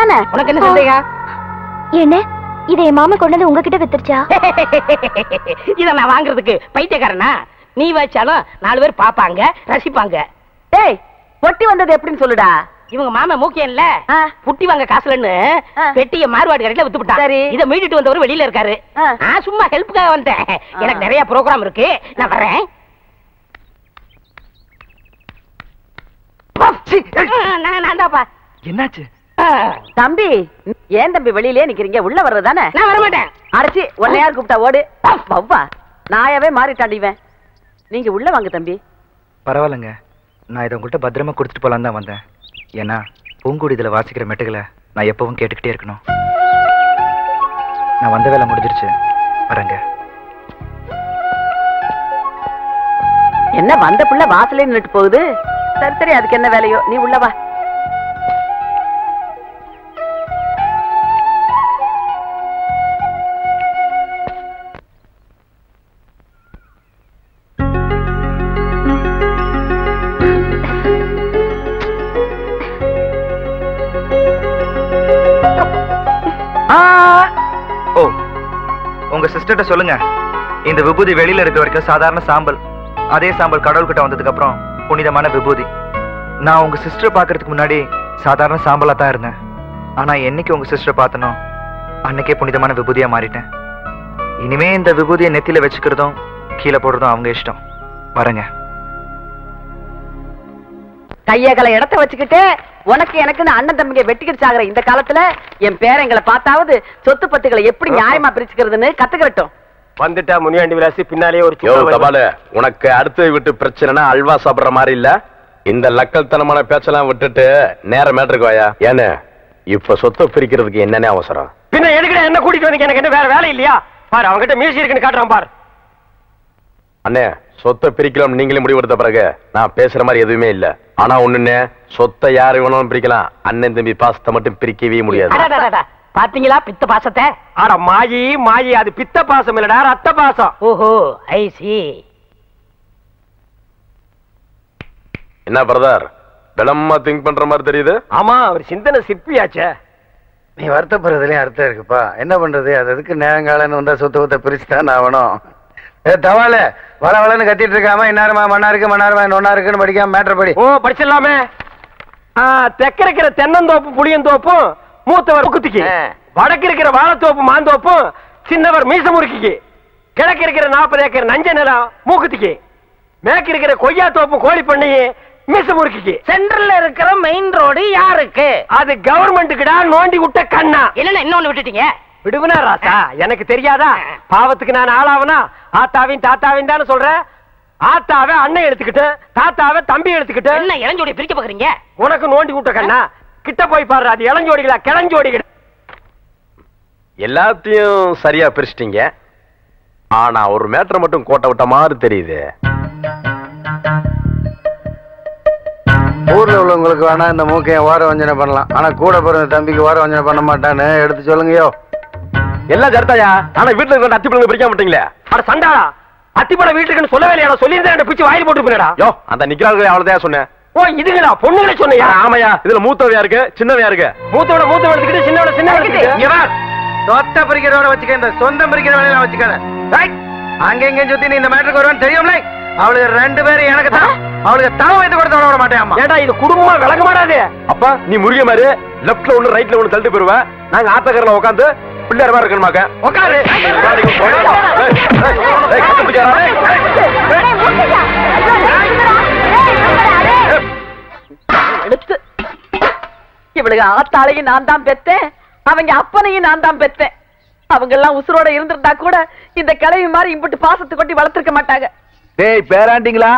தானே? உனக்கு என்ன சந்தேகம்? என்ன இதை என் மாமா கொண்டு வந்து உங்ககிட்ட வித்துருச்சா? இத நான் வாங்குறதுக்கு பைத்தியக்காரனா? நீ வச்சாலும் 4 பேர் பாப்பாங்க, ரசிப்பாங்க. டேய், பொட்டி வந்தது எப்படின்னு சொல்லுடா. இவங்க மாமா மூக்கியன்ல புட்டி வாங்க காசுலன்னு பெட்டிய மார்வாடி கடையில வித்து விட்டாரு. இத மீட்டுட்டு வந்தவர் வெளியில இருக்காரு. நான் சும்மா ஹெல்ப்புக்காக வந்தேன். எனக்கு நிறைய ப்ரோகிராம் இருக்கு, நான் வரேன். என்னாச்சு தம்பி? ஏன் தம்பி வெளியிலே நிக்கிறீங்க? உள்ள வர்றதானே? நான் வர மாட்டேன். அடைச்சி உன்னை யார் கூப்பிட்டா? ஓடு. வவ்வா, நாயாவே மாறிட்டாண்டிவேன். நீங்க உள்ள வாங்க தம்பி. பரவாயில்லைங்க, நான் இதை உங்கள்கிட்ட பத்திரமா கொடுத்துட்டு போலான்னு தான் வந்தேன். ஏன்னா பூங்குடி இதுல வாசிக்கிற மெட்டுகளை நான் எப்பவும் கேட்டுக்கிட்டே இருக்கணும். நான் வந்த வேலை முடிஞ்சிருச்சு, வரேங்க. என்ன வந்த புள்ள வாசலே நின்னுட்டு போகுது? சரி சரி, அதுக்கு என்ன வேலையோ, நீ உள்ள வா. உங்க சிஸ்டர்ட்ட சொல்லுங்க, இந்த விபூதி வெளியில இருக்க வரைக்கும் சாதாரண சாம்பல், அதே சாம்பல் கடவுள்கிட்ட வந்ததுக்கு அப்புறம் புனிதமான விபூதி. நான் உங்க சிஸ்டர் பாக்குறதுக்கு முன்னாடி சாதாரண சாம்பலா தான் இருந்தேன். ஆனா என்னைக்கு உங்க சிஸ்டர் பார்த்தனோ அன்னைக்கே புனிதமான விபூதியா மாறிட்டேன். இனிமே இந்த விபூதியை நெத்தியில வச்சுக்கிறதும் கீழே போடுறதும் அவங்க இஷ்டம். வரேங்க. கையகல இடத்த வச்சுக்கிட்டு உனக்கு எனக்கு அண்ணன் தம்பிங்க வெட்டிக்கிட்டு சாகுற இந்த காலத்துல என் பேரங்களை பார்த்தாவது சொத்து பத்துக்களை எப்படி நியாயமா பிரிச்சுக்கிறதுன்னு கத்துக்கிறட்டும். வந்துட்டா முனியாண்டி விலாசி பின்னாலே ஒரு தபால. உனக்கு அடுத்து விட்டு பிரச்சனைனா அல்வா சாப்பிடுற மாதிரி இல்ல. இந்த லக்கல் தனமான பேச்செல்லாம் விட்டுட்டு நேர மேட்டருக்கு வாயா. ஏன்னு இப்ப சொத்தை பிரிக்கிறதுக்கு என்னன்னே அவசரம்? பின்ன எதுக்கு என்ன கூட்டிட்டு வந்தீங்க? எனக்கு என்ன வேற வேலை இல்லையா? பாரு, அவங்ககிட்ட மீசி இருக்குன்னு காட்டுறான் பாரு. அண்ணே, சொத்தை பிரிக்கலாம் நீங்களே முடிவெடுத்த பிறகு நான் பேசுற மாதிரி எதுவுமே இல்ல. ஆனா ஒண்ணுன்னு, சொத்தை யாரு வேணாலும் பிரிக்கலாம், அண்ணன் தம்பி பாசத்தை மட்டும் பிரிக்கவே முடியாது. பாத்தீங்களா பித்த பாசத்தை? ஆனா மாயி மாயி, அது பித்த பாசம் இல்லடா, ரத்த பாசம். ஓஹோ, ஐ சி. என்ன பிரதர், பலமா திங்க் பண்ற மாதிரி தெரியுது? ஆமா, அவர் சிந்தனை சிற்பியாச்சே. நீ வருத்தப்படுறதுலயும் அர்த்தம் இருக்குப்பா. என்ன பண்றது, அது அதுக்கு நேரங்காலன்னு வந்தா சொத்தை பிரிச்சுதான் ஆகணும். தவால வள வளன்னு கத்திட்டு இருக்காம இன்னாருமா மண்ணா இருக்கு மண்ணாருமா நொன்னா இருக்குன்னு படிக்காம மேட்டர் படி. ஓ, படிச்சிடலாமே. தெற்க இருக்கிற தென்னந்தோப்பு புளியந்தோப்பும் மூத்தவர் முக்குத்திக்கு, வடக்கு இருக்கிற வாழைத்தோப்பு மாந்தோப்பும் சின்னவர் மீச முறுக்கிக்கு, கிழக்கு இருக்கிற 40 ஏக்கர் நஞ்ச நிலம் மூக்குத்திக்கு, மேற்கு இருக்கிற கொய்யா தோப்பு கோழி பண்ணையே மீச முறுக்கிக்கு, சென்ட்ரல்ல இருக்கிற மெயின் ரோடு யாருக்கு? அது கவர்மெண்ட்டுக்குடா. நோண்டி விட்ட கண்ணா. இல்லன்னா இன்னொன்னு விட்டுட்டீங்க. விடுவனா ராசா, எனக்கு தெரியாதா? பாவத்துக்கு நான் ஆளாவனா? ஆத்தாவின் தாத்தாவின் தானே சொல்றேன். ஆத்தாவை அண்ணன் எடுத்துக்கிட்டு, தாத்தாவை தம்பி எடுத்துக்கிட்டு, என்ன இளஞ்சோடி பிரிக்க பாக்குறீங்க? உனக்கு நோண்டி விட்ட கண்ணா. கிட்ட போய் பாரு, அது இளஞ்சோடிகளா கிளஞ்சோடிகள்? எல்லாத்தையும் சரியா பிரிச்சிட்டீங்க. ஆனா ஒரு மேட்டர் மட்டும் கோட்டை விட்ட மாதிரி தெரியுது. ஊர்ல உள்ளவங்களுக்கு வேணா இந்த மூக்கைய ஓர வஞ்சனை பண்ணலாம், ஆனா கூட பிறந்த தம்பிக்கு ஓர வஞ்சனை பண்ண மாட்டான்னு எடுத்து சொல்லுங்கயோ. எல்லாம் ஜர்த்தாயா. ஆனா வீட்டுல இருக்கிற அத்திப்பழங்க பிரிக்க மாட்டீங்களே. அட சண்டாளா, அத்திப்பழ வீட்டுக்குன்னு சொல்லவே இல்லையா? சொல்லியிருந்தேன், பிச்சு வாயில் போட்டு போனடா. யோ, அந்த நிக்கிறாங்க அவ்வளவுதான் சொன்னேன். ஓ, இதுங்களா பொண்ணுங்களே சொன்னியா? ஆமாயா, இதுல மூத்தவையா இருக்கு, சின்னவையா இருக்கு. மூத்தோட எடுத்துக்கிட்டு சின்னோட சின்ன எடுத்துக்கிட்டு சொத்தை பிரிக்கிறவட வச்சுக்க, இந்த சொந்தம் பிரிக்கிற வேலையில வச்சுக்காத. அங்க எங்க சுத்தி நீ இந்த மேட்டருக்கு வருவான்னு தெரியும்ல. அவளுக்கு 2 பேரும் எனக்கு தான். அவளுக்கு தவ வைத்து கொடுத்து விட மாட்டேன். ஏடா, இது குடும்பமா விளங்க மாட்டாது. அப்பா, நீ முருக மாதிரி லெப்ட்ல ஒண்ணு ரைட்ல ஒண்ணு தள்ளிட்டு போயிருவ. நாங்க ஆத்தக்கரில் உட்காந்து பிள்ளையார் மாதிரி இருக்கணுமாக்க. உட்காரு. எடுத்து இவளுக்கு ஆத்தாளையும் நான் தான் பெத்தேன், அவங்க அப்பனையும் நான் தான் பெத்தேன். அவங்க எல்லாம் உசுரோட இருந்திருந்தா கூட இந்த கிழவி மாதிரி இம்புட்டு பாசத்தை கொட்டி வளர்த்திருக்க மாட்டாங்க. டேய் பேராண்டிங்களா,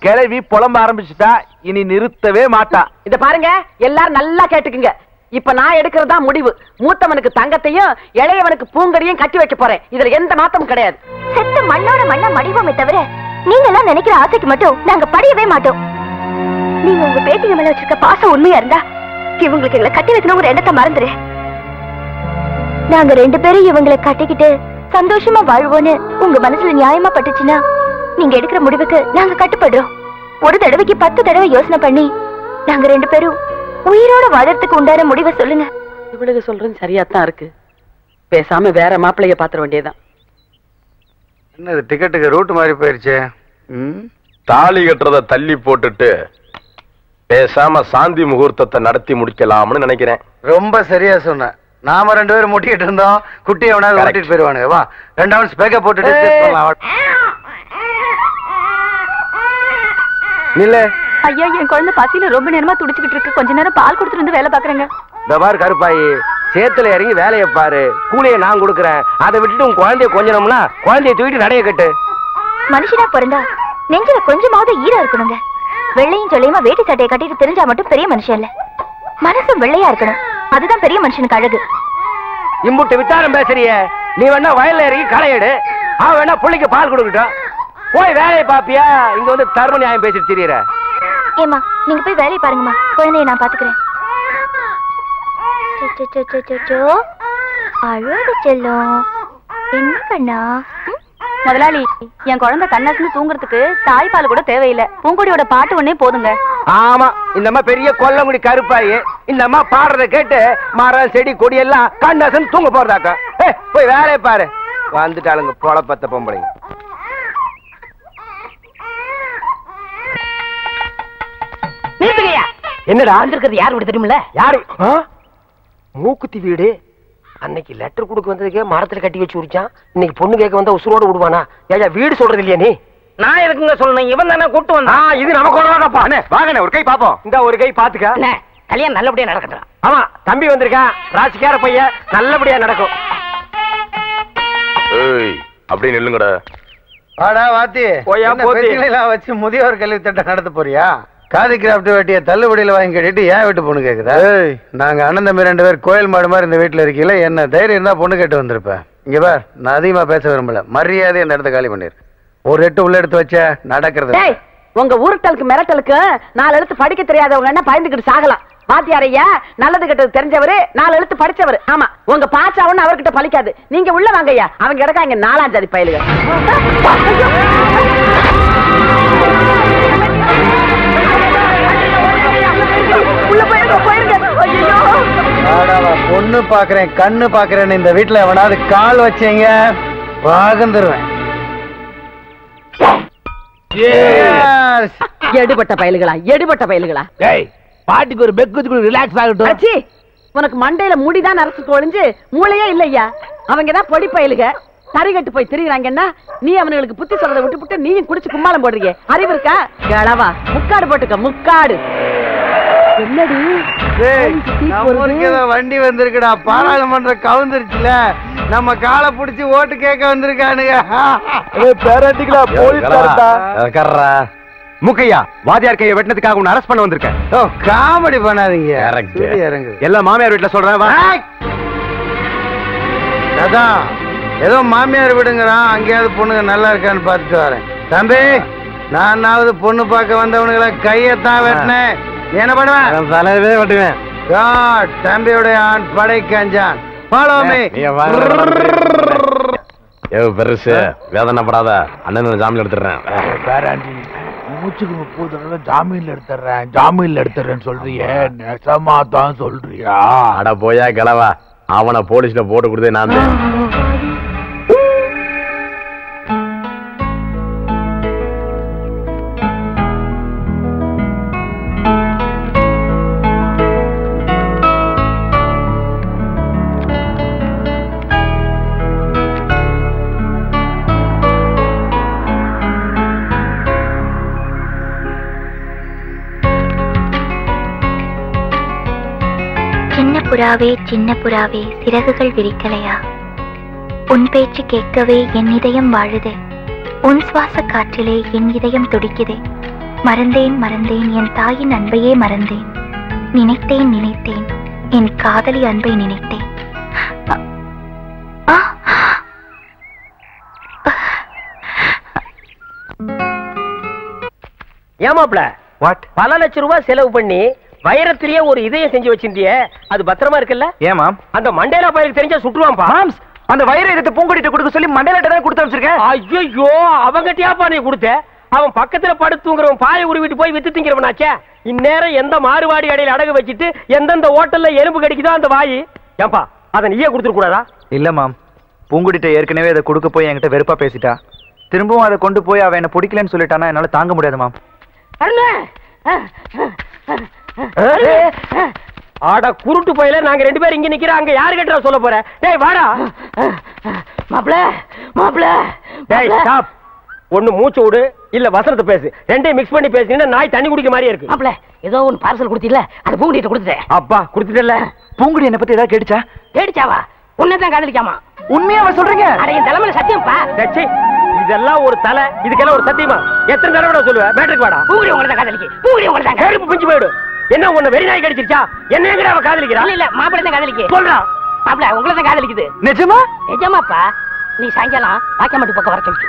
கிளவி புலம்ப ஆரம்பிச்சுட்டா, இனி நிறுத்தவே மாட்டா. இத பாருங்க, எல்லாரும் நல்லா கேட்டுக்குங்க. இப்ப நான் எடுக்கிறதா முடிவு. மூத்தவனுக்கு தங்கத்தையும் இளையவனுக்கு பூங்கடியும் கட்டி வைக்க போறேன். இதுல எந்த மாற்றமும் கிடையாது. செத்த மண்ணோட மண்ணா மடிவோமே தவிர நீங்க எல்லாம் நினைக்கிற ஆசைக்கு மட்டும் நாங்க படியவே மாட்டோம். நீங்க உங்க பேட்டிங்க மேல வச்சிருக்க பாசம் உண்மையா இருந்தா இவங்களுக்கு எங்களை கட்டி வைக்கணுங்கிற எண்ணத்தை மறந்துரு. நாங்க 2 பேரும் இவங்களை கட்டிக்கிட்டு சந்தோஷமா வாழ்வோன்னு உங்க மனசுல நியாயமா பட்டுச்சுன்னா நீங்க எடுக்கிற முடிவுக்கு நாங்க கட்டுப்படுறோம். ஒரு தடவைக்கு 10 தடவை யோசனை பண்ணி நாங்க 2 பேரும் உயிரோட வாழறதுக்கு உண்டான முடிவை சொல்லுங்க. இவளுக்கு சொல்றது சரியாத்தான் இருக்கு. பேசாம வேற மாப்பிள்ளைய பாத்திர வேண்டியதான். என்னது டிக்கெட்டுக்கு ரூட் மாதிரி போயிருச்சு. தாலி கட்டுறத தள்ளி போட்டுட்டு பேசாம சாந்தி முகூர்த்தத்தை நடத்தி முடிக்கலாம்னு நினைக்கிறேன். ரொம்ப சரியா சொன்ன. நாம 2 பேரும் முட்டிக்கிட்டு இருந்தோம். குட்டி எவனாவது ஓட்டிட்டு போயிருவானுங்க. வா 2 ounce பேக்க போட்டுட்டு இல்ல ஐயா, என் குழந்தை பசியில ரொம்ப நேரமா துடிச்சுக்கிட்டு இருக்கு. கொஞ்ச நேரம் பால் கொடுத்துட்டு வந்து வேலை பாக்குறேங்க. இந்த பாரு கருப்பாயி, சேத்துல இறங்கி வேலையை பாரு. கூலியை நான் கொடுக்குறேன். அதை விட்டுட்டு உன் குழந்தைய கொஞ்சணும்னா குழந்தைய தூக்கிட்டு நடைய கட்டு. மனுஷனா பிறந்தா நெஞ்சில கொஞ்சமாவது ஈரம் இருக்கணுங்க. வெள்ளையும் சொல்லியுமா வேட்டி சட்டையை கட்டிட்டு தெரிஞ்சா மட்டும் பெரிய மனுஷன் இல்ல. மனசும் வெள்ளையா இருக்கணும். அதுதான் பெரிய மனுஷனுக்கு அழகு. இம்புட்டு வித்தாரம் பேசுறிய. நீ வேணா வயல்ல இறங்கி களை எடு. அவன் வேணா புள்ளைக்கு பால் கொடுக்கட்டும். போய் வேலையை பாப்பியா? இங்க வந்து தர்ம நியாயம் பேசிட்டு திரியற. ஏமா, நீங்க போய் வேலையை பாருங்கம்மா. குழந்தைய நான் பாத்துக்கிறேன். அழகு செல்லும். என்ன கண்ணா? முதலாளி, என் குழந்தை கண்ணாசுன்னு தூங்குறதுக்கு தாய்ப்பால் கூட தேவையில்லை. பூங்கொடியோட பாட்டு ஒன்னே போதுங்க. ஆமா, இந்த அம்மா பெரிய கொல்லங்குடி கருப்பாயி. இந்த அம்மா பாடுறத கேட்டு மரம் செடி கொடி எல்லாம் கண்ணாசுன்னு தூங்க போறதாக்கா. போய் வேலையை பாரு. வந்துட்டாளுங்க பொழப்பத்த பொம்பளைங்க. என்னடா வந்திருக்கிறது? யார் வீடு தெரியுமில்ல? யாரு? மூக்குத்தி வீடு. அன்னைக்கு லெட்டர் கொடுக்க வந்ததுக்கே மரத்துல கட்டி வச்சு உரிச்சான். இன்னைக்கு பொண்ணு கேட்க வந்தா உசுரோடு விடுவானா? ஏயா வீடு சொல்றது இல்லையா நீ? நான் இருக்குங்க சொல்லணும். இவன் தானே கூட்டு வந்தான். இது நமக்கு வாங்கண்ணே, ஒரு கை பாப்போம். இந்த ஒரு கை பாத்துக்க. கல்யாணம் நல்லபடியா நடக்கட்டும். ஆமா, தம்பி வந்திருக்கான். ராசிக்கார பையன். நல்லபடியா நடக்கும். அப்படி நில்லுங்கடா. வாடா வாத்தி. வச்சு முதியோர் கல்வி திட்டம் நடத்த போறியா? காதி கிராப்ட் வெட்டிய தள்ளுபடியில வாங்கி கட்டிட்டு ஏன் வீட்டு பொண்ணு கேக்குதா? நாங்க அண்ணன் தம்பி 2 பேர் கோயில் மாடு மாதிரி இந்த வீட்டுல இருக்கீங்களா? என்ன தைரியம் இருந்தா பொண்ணு கேட்டு வந்திருப்பேன். இங்க பார், நான் அதிகமா பேச விரும்பல. மரியாதை இந்த இடத்த காலி பண்ணிரு. ஒரு 8 உள்ள எடுத்து வச்ச நடக்கிறது. உங்க ஊருட்டலுக்கு மிரட்டலுக்கு 4 எழுத்து படிக்க தெரியாதவங்க என்ன பயந்துகிட்டு சாகலாம். வாத்தியாரையா நல்லது கெட்டது தெரிஞ்சவரு, 4 எழுத்து படிச்சவரு. ஆமா, உங்க பாச்சா ஒண்ணு அவர்கிட்ட பலிக்காது. நீங்க உள்ள வாங்கய்யா. அவங்க கிடக்கா இங்க 4ஆம் ஜாதி பயலுங்க. பொண்ணு பாக்குறேன், கண்ணு பாக்குறேன்னு இந்த வீட்டுல எவனாவது கால் வச்சீங்க வாகந்துருவேன். எடுபட்ட பயலுகளா, எடுபட்ட பயலுகளா. பாட்டிக்கு ஒரு பெக்குக்கு ரிலாக்ஸ் ஆகட்டும். உனக்கு மண்டையில முடிதான் நரசு கொழிஞ்சு மூளையே இல்லையா? அவங்கதான் பொடி பயலுக. சரிகட்டு போய் திரிகிறாங்கன்னா நீ அவனுக்கு புத்தி சொல்றதை விட்டு நீயும் குடிச்சு கும்மாளம் போடுறீங்க. அறிவு இருக்கா? கிளவா, முக்காடு போட்டுக்க. முக்காடு என்னடி? வண்டி வந்திருக்குடா. பாராளுமன்ற கவுந்துருச்சுல. நம்ம காலை புடிச்சு ஓட்டு கேட்க வந்திருக்கானுங்க. முக்கையா, வாதியார் கையை வெட்டினதுக்காக உன்னை அரெஸ்ட் பண்ண வந்திருக்கேன். காமெடி பண்ணாதீங்க. எல்லாம் மாமியார் வீட்டுல சொல்றேன். அதான் ஏதோ மாமியார் விடுங்கிறான். அங்கேயாவது பொண்ணுங்க நல்லா இருக்கான்னு பார்த்துட்டு வரேன். தம்பி, நானாவது பொண்ணு பார்க்க வந்தவனுங்களை கையத்தான் வெட்டினேன். என்ன பண்ணுவேன்? தலைவே வெட்டுவேன். தம்பியுடைய ஆண் படை கஞ்சான். பெருசு வேதனைப்படாத. அண்ணன் ஜாமீன் எடுத்துறேன். மூச்சுக்கு 30 தடவை ஜாமீன்ல எடுத்துறேன்னு சொல்றிய? நெசமா தான் சொல்றியா? அட போயா கிளவா. அவனை போலீஸ்ல போட்டு கொடுத்தே நான். புறாவே, சின்ன புறாவே, சிறகுகள் விரிக்கலையா? உன் பேச்சு கேட்கவே என் இதயம் வாழுதே. உன் சுவாச காற்றிலே என் இதயம் துடிக்குதே. மறந்தேன் மறந்தேன் என் தாயின் அன்பையே மறந்தேன். நினைத்தேன் நினைத்தேன் என் காதலி அன்பை நினைத்தேன். ஏமாப்ல பல லட்சம் ரூபாய் செலவு பண்ணி வைரத்திலேயே ஒரு இதயம் செஞ்சு வச்சிருந்தியே, அது பத்திரமா இருக்குல்ல? ஏமா அந்த மண்டேலா பையலுக்கு தெரிஞ்சா சுட்டுவான்பா. அந்த வைர இதத்தை பூங்கொடிட்ட கொடுக்க சொல்லி மண்டேலாட்ட தான் கொடுத்து வச்சிருக்கேன். ஐயோ, அவங்கட்டியாப்பா நீ கொடுத்த? அவன் பக்கத்துல படுத்துங்கிறவன் பாய உருவிட்டு போய் வித்து திங்கிறவனாச்சே. இந்நேரம் எந்த மாறுவாடி அடையில அடகு வச்சுட்டு எந்தெந்த ஹோட்டல்ல எலும்பு கடிக்குதோ அந்த வாயி. ஏன்பா அதை நீயே கொடுத்துட கூடாதா? இல்ல மாம், பூங்குடிட்ட ஏற்கனவே அதை கொடுக்க போய் என்கிட்ட வெறுப்பா பேசிட்டா. திரும்பவும் அதை கொண்டு போய் அவ என்ன பிடிக்கலன்னு சொல்லிட்டானா என்னால தாங்க முடியாது மாம். ஆடா குருட்டு போயில நாங்க 2 பேரும் இங்க நிக்கிறோம். அங்க யாரு கிட்ட சொல்ல போற? டேய் வாடா. மாப்ள மாப்ள டேய் ஸ்டாப். ஒண்ணு மூச்சு விடு இல்ல வசனத்தை பேசு. ரெண்டையும் மிக்ஸ் பண்ணி பேசினா நாய் தண்ணி குடிக்க மாதிரியே இருக்கு. மாப்ள ஏதோ ஒன்னு பார்சல் கொடுத்தீல்ல, அது பூங்குடிட்ட கொடுத்துட்டேன். அப்பா கொடுத்துட்டல. பூங்குடி என்ன பத்தி ஏதாவது கேட்டுச்சா? கேடிச்சாவா? உன்னதான் காதலிக்காமா? உண்மையாவா சொல்றீங்க? அட என் தலைமையில சத்தியம்ப்பா. டச்சி இதெல்லாம் ஒரு தலை, இதுக்கெல்லாம் ஒரு சத்தியமா? எத்தனை தடவை சொல்லுவேன்? மேட்ருக்கு வாடா. பூங்குடி உங்களை தான் காதலிக்கு. பூங்குடி உங்களை தான் கருப்பு பிஞ்சு போயிடு. என்ன உன்னை வெறி நாய் கடிச்சிருச்சா? என்ன எங்கடா அவ காதலிக்கிறா? இல்ல மாப்பிள்ளை தான் காதலிக்கு. சொல்றா. மாப்பிள்ள உங்களை தான் காதலிக்குது. நிஜமா? நிஜமாப்பா. நீ சாயங்காலம் வாக்கியமாட்டு பக்கம் வர சொல்லு.